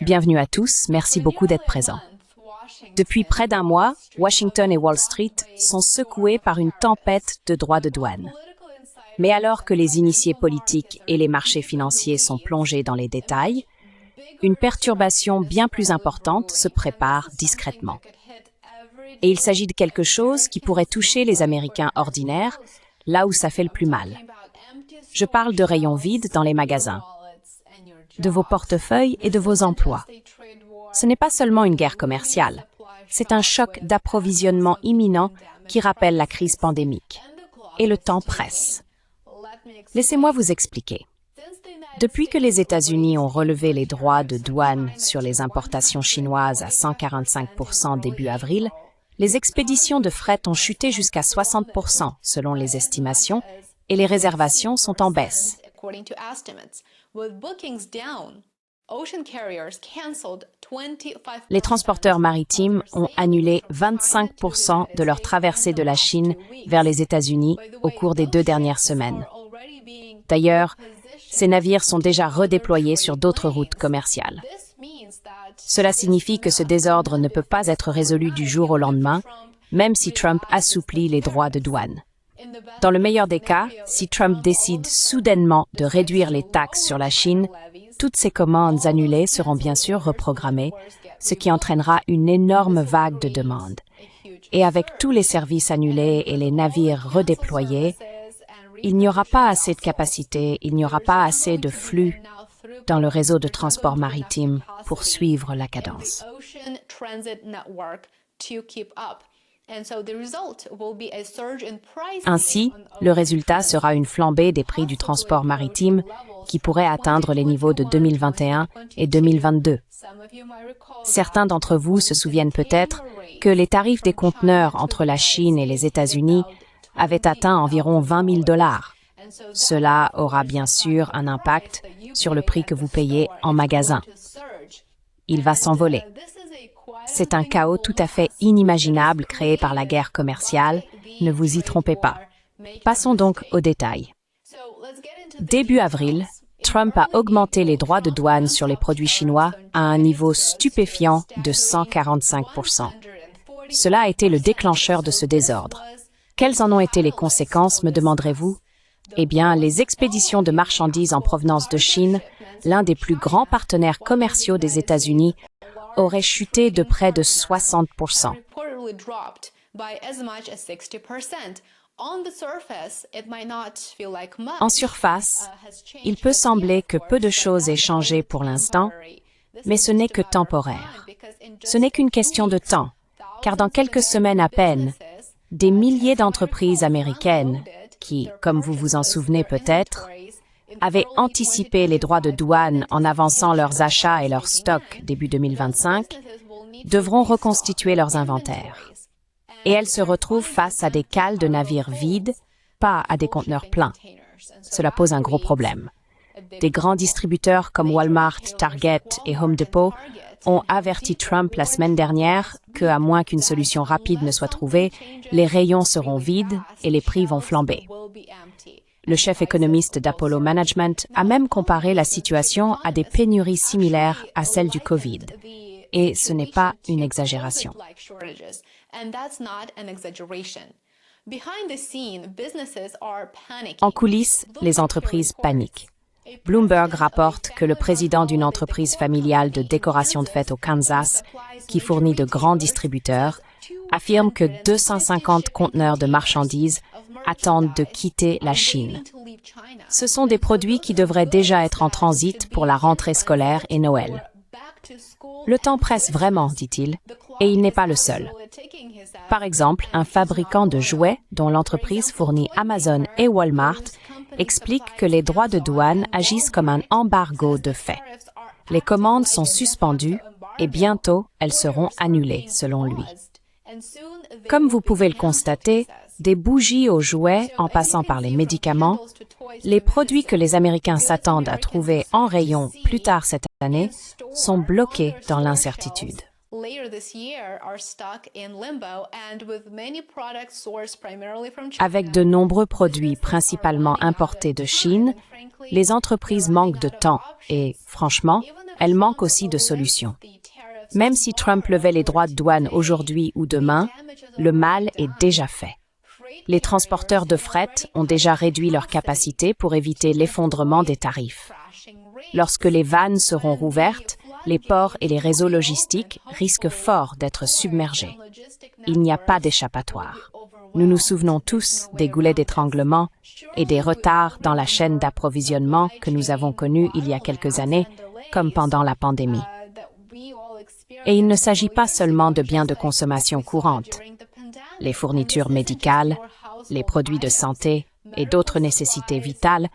Bienvenue à tous, merci beaucoup d'être présents. Depuis près d'un mois, Washington et Wall Street sont secoués par une tempête de droits de douane. Mais alors que les initiés politiques et les marchés financiers sont plongés dans les détails, une perturbation bien plus importante se prépare discrètement. Et il s'agit de quelque chose qui pourrait toucher les Américains ordinaires, là où ça fait le plus mal. Je parle de rayons vides dans les magasins, de vos portefeuilles et de vos emplois. Ce n'est pas seulement une guerre commerciale, c'est un choc d'approvisionnement imminent qui rappelle la crise pandémique. Et le temps presse. Laissez-moi vous expliquer. Depuis que les États-Unis ont relevé les droits de douane sur les importations chinoises à 145% début avril, les expéditions de fret ont chuté jusqu'à 60% selon les estimations et les réservations sont en baisse. Les transporteurs maritimes ont annulé 25% de leur traversée de la Chine vers les États-Unis au cours des 2 dernières semaines. D'ailleurs, ces navires sont déjà redéployés sur d'autres routes commerciales. Cela signifie que ce désordre ne peut pas être résolu du jour au lendemain, même si Trump assouplit les droits de douane. Dans le meilleur des cas, si Trump décide soudainement de réduire les taxes sur la Chine, toutes ces commandes annulées seront bien sûr reprogrammées, ce qui entraînera une énorme vague de demandes. Et avec tous les services annulés et les navires redéployés, il n'y aura pas assez de capacité, il n'y aura pas assez de flux dans le réseau de transport maritime pour suivre la cadence. Ainsi, le résultat sera une flambée des prix du transport maritime qui pourrait atteindre les niveaux de 2021 et 2022. Certains d'entre vous se souviennent peut-être que les tarifs des conteneurs entre la Chine et les États-Unis avaient atteint environ $20 000. Cela aura bien sûr un impact sur le prix que vous payez en magasin. Il va s'envoler. C'est un chaos tout à fait inimaginable créé par la guerre commerciale, ne vous y trompez pas. Passons donc aux détails. Début avril, Trump a augmenté les droits de douane sur les produits chinois à un niveau stupéfiant de 145%. Cela a été le déclencheur de ce désordre. Quelles en ont été les conséquences, me demanderez-vous? Eh bien, les expéditions de marchandises en provenance de Chine, l'un des plus grands partenaires commerciaux des États-Unis, auraient chuté de près de 60%. En surface, il peut sembler que peu de choses aient changé pour l'instant, mais ce n'est que temporaire. Ce n'est qu'une question de temps, car dans quelques semaines à peine, des milliers d'entreprises américaines qui, comme vous vous en souvenez peut-être, avaient anticipé les droits de douane en avançant leurs achats et leurs stocks début 2025, devront reconstituer leurs inventaires. Et elles se retrouvent face à des cales de navires vides, pas à des conteneurs pleins. Cela pose un gros problème. Des grands distributeurs comme Walmart, Target et Home Depot ont averti Trump la semaine dernière que, à moins qu'une solution rapide ne soit trouvée, les rayons seront vides et les prix vont flamber. Le chef économiste d'Apollo Management a même comparé la situation à des pénuries similaires à celles du Covid. Et ce n'est pas une exagération. En coulisses, les entreprises paniquent. Bloomberg rapporte que le président d'une entreprise familiale de décoration de fête au Kansas, qui fournit de grands distributeurs, affirme que 250 conteneurs de marchandises attendent de quitter la Chine. Ce sont des produits qui devraient déjà être en transit pour la rentrée scolaire et Noël. Le temps presse vraiment, dit-il, et il n'est pas le seul. Par exemple, un fabricant de jouets dont l'entreprise fournit Amazon et Walmart explique que les droits de douane agissent comme un embargo de fait. Les commandes sont suspendues et bientôt elles seront annulées, selon lui. Comme vous pouvez le constater, des bougies aux jouets en passant par les médicaments, les produits que les Américains s'attendent à trouver en rayon plus tard cette année sont bloqués dans l'incertitude. Avec de nombreux produits principalement importés de Chine, Les entreprises manquent de temps et, franchement, elles manquent aussi de solutions. Même si Trump levait les droits de douane aujourd'hui ou demain, le mal est déjà fait. Les transporteurs de fret ont déjà réduit leur capacité pour éviter l'effondrement des tarifs. Lorsque les vannes seront rouvertes, les ports et les réseaux logistiques risquent fort d'être submergés. Il n'y a pas d'échappatoire. Nous nous souvenons tous des goulets d'étranglement et des retards dans la chaîne d'approvisionnement que nous avons connus il y a quelques années, comme pendant la pandémie. Et il ne s'agit pas seulement de biens de consommation courante. Les fournitures médicales, les produits de santé et d'autres nécessités vitales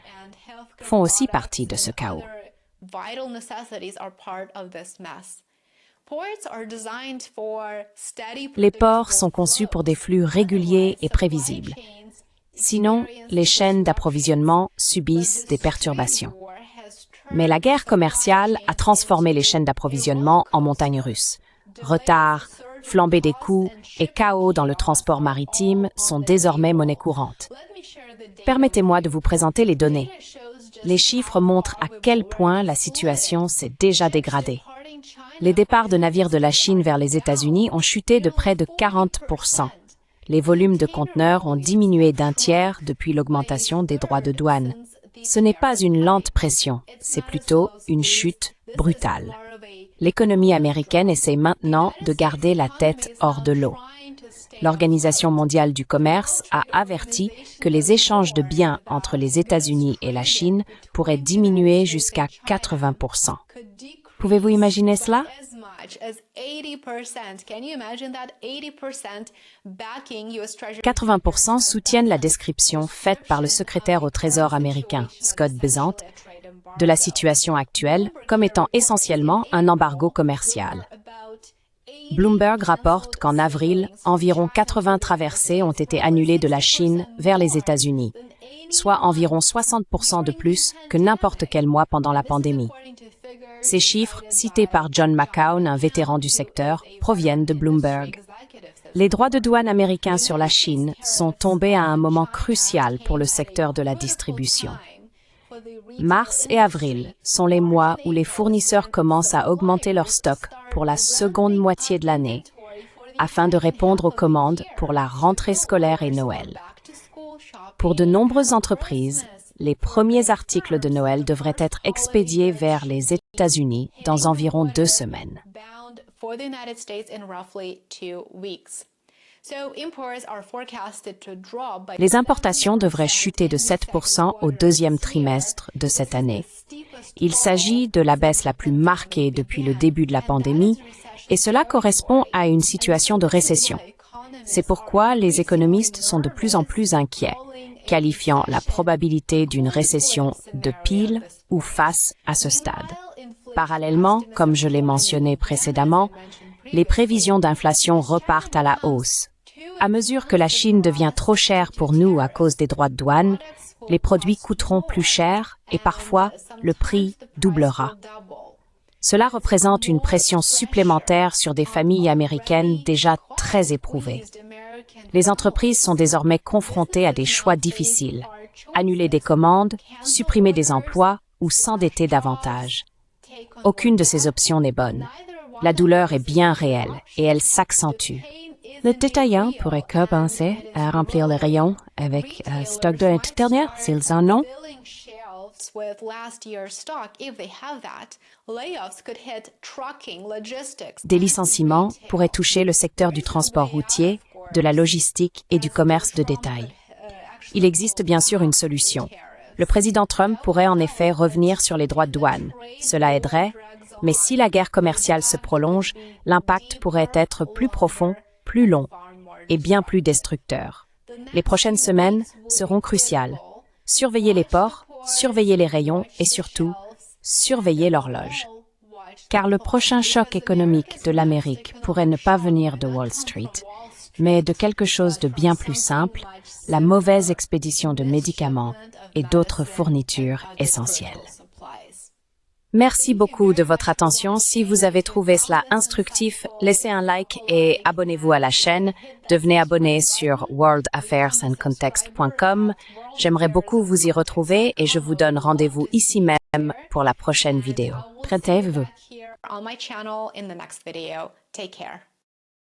font aussi partie de ce chaos. Les ports sont conçus pour des flux réguliers et prévisibles. Sinon, les chaînes d'approvisionnement subissent des perturbations. Mais la guerre commerciale a transformé les chaînes d'approvisionnement en montagnes russes. Retards, flambée des coûts et chaos dans le transport maritime sont désormais monnaie courante. Permettez-moi de vous présenter les données. Les chiffres montrent à quel point la situation s'est déjà dégradée. Les départs de navires de la Chine vers les États-Unis ont chuté de près de 40%. Les volumes de conteneurs ont diminué d'un tiers depuis l'augmentation des droits de douane. Ce n'est pas une lente pression, c'est plutôt une chute brutale. L'économie américaine essaie maintenant de garder la tête hors de l'eau. L'Organisation mondiale du commerce a averti que les échanges de biens entre les États-Unis et la Chine pourraient diminuer jusqu'à 80%. Pouvez-vous imaginer cela? 80% soutiennent la description faite par le secrétaire au Trésor américain, Scott Bessent, de la situation actuelle comme étant essentiellement un embargo commercial. Bloomberg rapporte qu'en avril, environ 80 traversées ont été annulées de la Chine vers les États-Unis, soit environ 60% de plus que n'importe quel mois pendant la pandémie. Ces chiffres, cités par John McCown, un vétéran du secteur, proviennent de Bloomberg. Les droits de douane américains sur la Chine sont tombés à un moment crucial pour le secteur de la distribution. Mars et avril sont les mois où les fournisseurs commencent à augmenter leur stock pour la seconde moitié de l'année, afin de répondre aux commandes pour la rentrée scolaire et Noël. Pour de nombreuses entreprises, les premiers articles de Noël devraient être expédiés vers les États-Unis dans environ 2 semaines. Les importations devraient chuter de 7% au deuxième trimestre de cette année. Il s'agit de la baisse la plus marquée depuis le début de la pandémie et cela correspond à une situation de récession. C'est pourquoi les économistes sont de plus en plus inquiets, qualifiant la probabilité d'une récession de pile ou face à ce stade. Parallèlement, comme je l'ai mentionné précédemment, les prévisions d'inflation repartent à la hausse. À mesure que la Chine devient trop chère pour nous à cause des droits de douane, les produits coûteront plus cher et parfois le prix doublera. Cela représente une pression supplémentaire sur des familles américaines déjà très éprouvées. Les entreprises sont désormais confrontées à des choix difficiles: annuler des commandes, supprimer des emplois ou s'endetter davantage. Aucune de ces options n'est bonne. La douleur est bien réelle et elle s'accentue. Le détaillant pourrait commencer à remplir les rayons avec stock de l'année dernière, s'ils en ont. Des licenciements pourraient toucher le secteur du transport routier, de la logistique et du commerce de détail. Il existe bien sûr une solution. Le président Trump pourrait en effet revenir sur les droits de douane. Cela aiderait, mais si la guerre commerciale se prolonge, l'impact pourrait être plus profond, plus long et bien plus destructeur. Les prochaines semaines seront cruciales. Surveillez les ports, surveillez les rayons et surtout, surveillez l'horloge. Car le prochain choc économique de l'Amérique pourrait ne pas venir de Wall Street, mais de quelque chose de bien plus simple, la mauvaise expédition de médicaments et d'autres fournitures essentielles. Merci beaucoup de votre attention. Si vous avez trouvé cela instructif, laissez un like et abonnez-vous à la chaîne. Devenez abonné sur worldaffairsandcontext.com. J'aimerais beaucoup vous y retrouver et je vous donne rendez-vous ici même pour la prochaine vidéo. Prêtez-vous. On my channel in the next video. Take care.